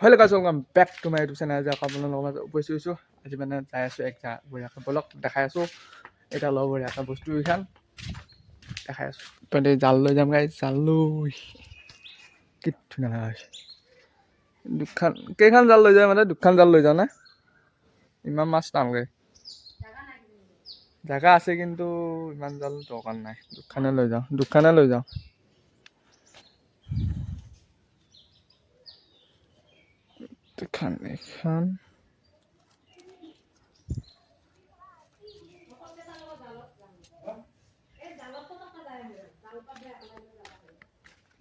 Hello guys, welcome back to my YouTube channel. আজি আপোনালোকৰ লগত উপস্থিত হৈছোঁ। আজি মানে যাই আছোঁ এক বঢ়িয়াকৈ বলক দেখাই আছোঁ। এটা লগ বঢ়িয়াকৈ বস্তু এইখান দেখাই আছোঁ। তহঁতে জাল লৈ যাম গাইজ, জাল লৈ কি ধুনীয়া লগা হৈছে। কেইখন জাল লৈ যায় মানে দুখন জাল লৈ যাওঁ নে ইমান মাছ টানগৈ। জাগা আছে কিন্তু ইমান জাল দৰকাৰ নাই, দুখনে লৈ যাওঁ। এখন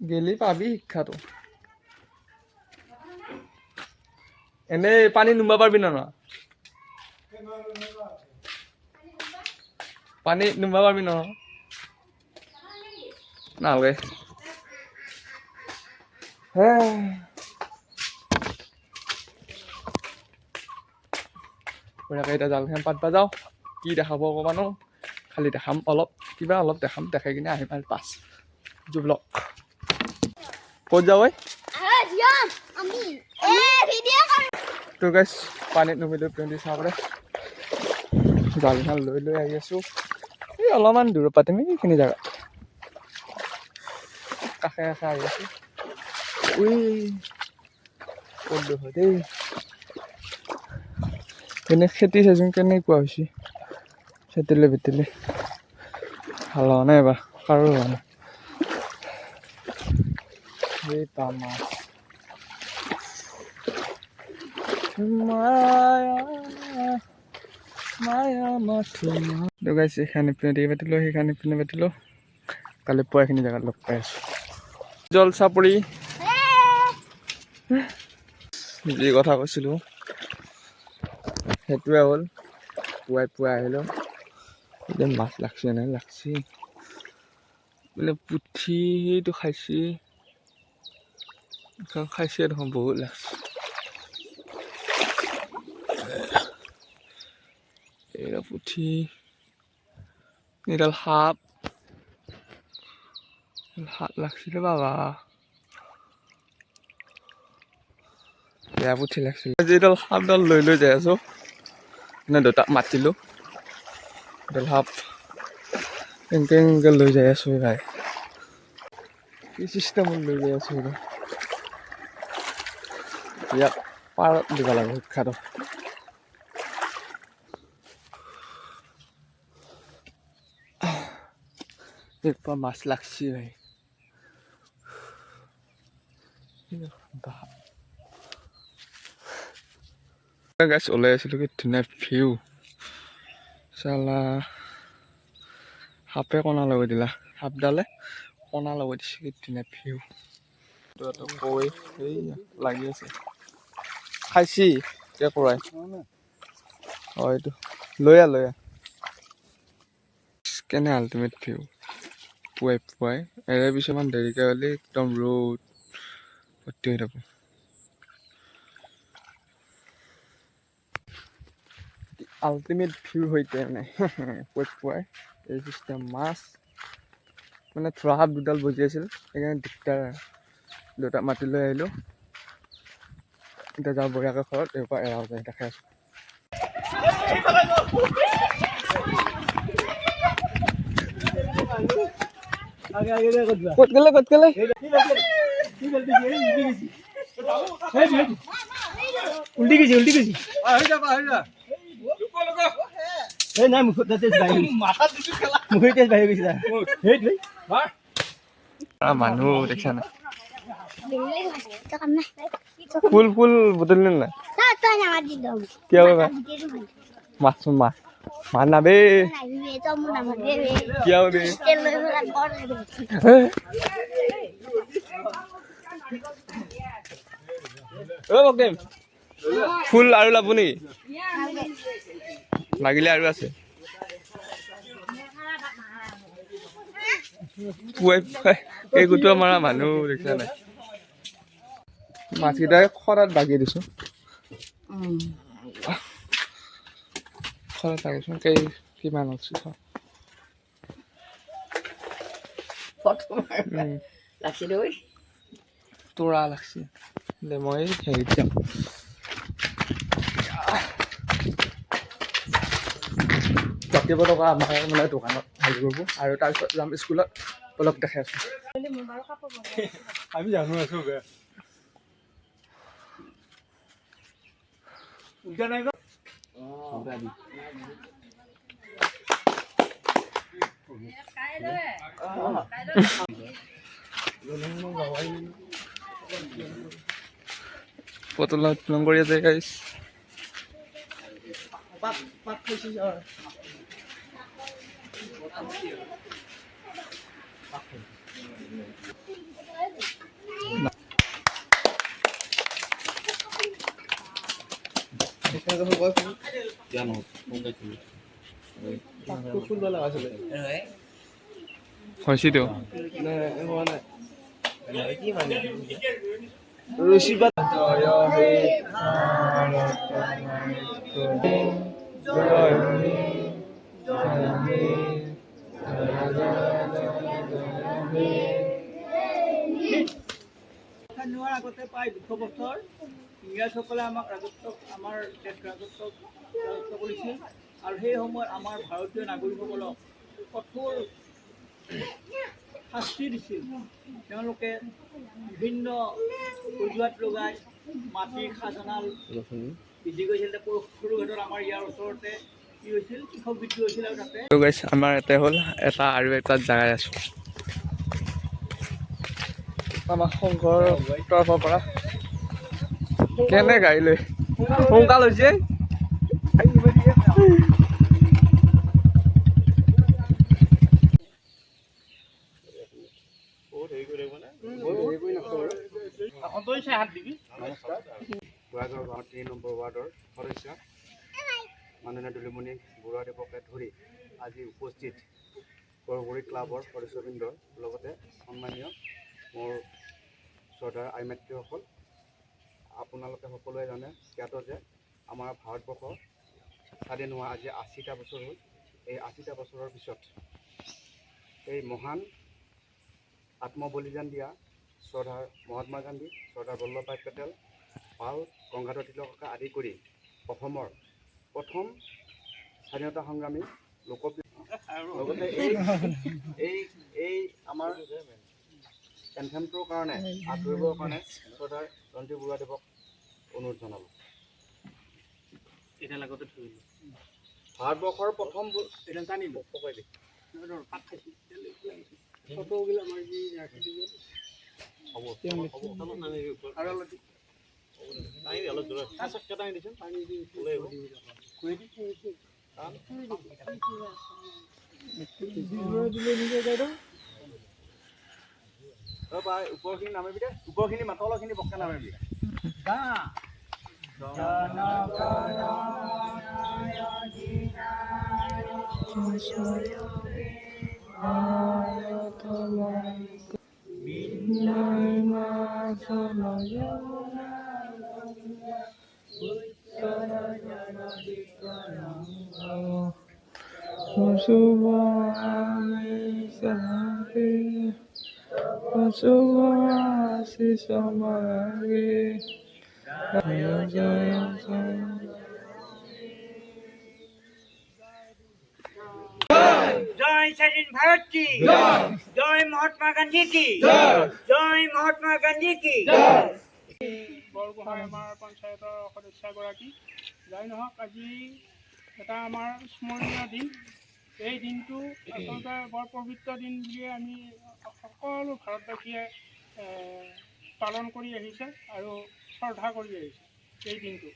গেলি পাবি শিক্ষাটো। এনেই পানী নুমবা পাৰিবি ন? পানী নুমবা পাৰিবি ন? নালাগে বঢ়িয়াকৈ এতিয়া জালখন পাতবা যাওঁ। কি দেখাব অকণমানো খালি দেখাম, অলপ দেখাম, দেখাই কিনে আহিম আৰু পাছ ব্লগ। ক'ত যাওঁ তো গাইছ পানীত নুমিলোঁ 20 চাবলৈ জালখন লৈ আহি আছোঁ। এই অলপমান দূৰৰ পৰা তুমি এইখিনি জেগা কাষে আহি আছোঁ। ক'ত হয় দেই এনে খেতি চাইচোন কেনেকুৱা হৈছে। খেতিলে বেতিলে ভাল হোৱা নাই এবাৰ, কাৰো হোৱা নাই। এই মাছ গাইছে এইখানি পিনে পাতিলোঁ, সেইখানি পিনে পাতিলোঁ। কালি পুৱা এইখিনি জেগাত লগ পাই আছোঁ। জলচাপৰি যি কথা কৈছিলোঁ সেইটোৱে হ'ল। পুৱাই আহিলোঁ, এতিয়া মাছ লাগছি নাই লাগছি বোলে পুঠিটো খাইছে দেখোন বহুত লাগছে। এইটা পুঠি, এইডাল সাপ লাগছিলে বাবা, বেয়া পুঠি লাগছিল। এইডাল সাপডাল লৈ যাই আছোঁ, মানে দেউতাক মাতিলোঁ। এইডাল সাপ এনেকে লৈ যাই আছোঁ ভাই, কি চিষ্টেমত লৈ যাই আছোঁ ইয়াক পাৰত দিব লাগে শিক্ষাটো। একবার মাছ লাগছি ভাই, গাছ ওলাই আছিলোঁ। কি ধুনীয়া ভিউ চালা, সাপে কণা লগাই দিলা, সাপডালে কণা লগাই দিছে। কি ধুনীয়া ভিউ। কৈ এই লাগি আছে, খাইছি কৰাই এইটো লৈ আহ কেনে আল্টিমেট ভিউ। পুৱাই এৰে পিছমান দেৰিকে হ'লে একদম ৰ'দ ভৰ্তি হৈ থাকোঁ। আল্টিমেট ভিউ হইতে নাই পুৱাই এই চিষ্টেম। মাছ মানে থোৰা সাপ দুডাল বজি আছিল, সেইকাৰণে দিগদাৰ। দেউতাক মাতি লৈ আহিলোঁ। এতিয়া যাওঁ বঢ়িয়াকৈ ঘৰত, এইবাৰ এৰাও যায় দেখাই আছোঁ। ক'ত গ'লে উল্টি গৈছে নাই মুখত মানুহ দেখা নাই। ফুল বুটলি নাই কিয় মাছ মাৰ নাবে কিয় ফুল আৰু লাভ নেকি? লাগিলে আৰু আছে। পুৱাই এই গোটোৱা মৰা মানুহ দেখা নাই। মাছকেইটাই খৰাত বাগি দিছোঁ। খৰাত বাগিছোঁ কিমান হৈছে তোৰা লাগছি। দে মই হেৰিত যাম জাতীয় পতাকা আমাৰ মানে দোকানত হেৰি কৰিব আৰু তাৰপিছত যাম স্কুলত অলপ দেখাই আছোঁ আমি জানো আছো উঠা নাই পতলা উত্তোলন কৰি আছে গাইছ হৈছেতো ৰশিবাদ জয় হে জয় হে জয় হে নোৱাৰ আগতে প্ৰায় 200 বছৰ ইংৰাজসকলে আমাক আমাৰ দেশ ৰাজত্ব কৰিছিল আৰু সেই সময়ত আমাৰ ভাৰতীয় নাগৰিকসকলক কঠোৰ শাস্তি দিছিল তেওঁলোকে বিভিন্ন অজুহাত লগাই মাটিৰ খাজনাল বৃদ্ধি কৰিছিল সৰুঘাটত আমাৰ ইয়াৰ ওচৰতে কি হৈছিল কৃষক বিদ্ৰোহ হৈছিল আৰু তাতে গাইছ আমাৰ ইয়াতে হ'ল এটা আৰু এটা জাগাই আছোঁ আমাৰ সংঘৰ তৰফৰ পৰা কেনে গাড়ী লৈ সোনকাল হৈছে গোৱাগাঁও গাঁৱৰ 3 নম্বৰ ৱাৰ্ডৰ সদস্য মাননীয় দুলুমণি বৰুৱাদেৱকে ধৰি আজি উপস্থিত গড়বৰী ক্লাবৰ সদস্যবৃন্দৰ লগতে সন্মানীয় মোৰ শ্ৰদ্ধাৰ আই মাতৃসকল আপোনালোকে সকলোৱে জানে জ্ঞাত যে আমাৰ ভাৰতবৰ্ষ স্বাধীন হোৱা আজি 80টা বছৰ হ'ল এই 80টা বছৰৰ পিছত এই মহান আত্মবলিদান দিয়া শ্ৰদ্ধাৰ মহাত্মা গান্ধী চৰ্দাৰ বল্লভভাই পেটেল পাল গংগাধৰ তিলককে আদি কৰি অসমৰ প্ৰথম স্বাধীনতা সংগ্ৰামী লোকপ্ৰিয় লগতে এই আমাৰ এনথেমটোৰ কাৰণে আদৰিবৰ কাৰণে শ্ৰদ্ধাৰ ৰঞ্জু বৰুৱাদেৱক অনুৰোধ জনালোঁ ভাৰতবৰ্ষৰ প্ৰথম ওপৰখিনি নামিবি দে ওপৰখিনি মাতলখিনি বক্কা নামিবি जय स्वाधीन भारत की जय महात्मा गांधी की जय महात्मा गांधी की বৰগোহাঁই আমাৰ পঞ্চায়তৰ সদস্যগৰাকী যাই নহওক আজি এটা আমাৰ স্মৰণীয় দিন এই দিনটো আচলতে বৰ পবিত্ৰ দিন বুলিয়ে আমি সকলো ভাৰতবাসীয়ে পালন কৰি আহিছে আৰু শ্ৰদ্ধা কৰি আহিছে এই দিনটো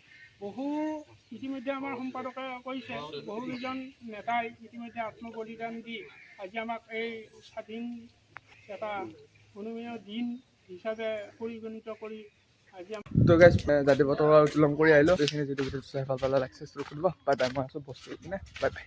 ইতিমধ্যে আমাৰ সম্পাদকে কৈছে বহুকেইজন নেতাই ইতিমধ্যে আত্মবলিদান দি আজি আমাক এই স্বাধীন এটা অনুমেয় দিন হিচাপে পৰিগণিত কৰি আজি তো গাইছ জাতীয় পতাকা উত্তোলন কৰি আহিলোঁ এইখিনি যিটো ভিডিঅ' চাই ভাল পালে লাইক কৰিব বাই বাই মই আছোঁ বস্তু কিনে বাই বাই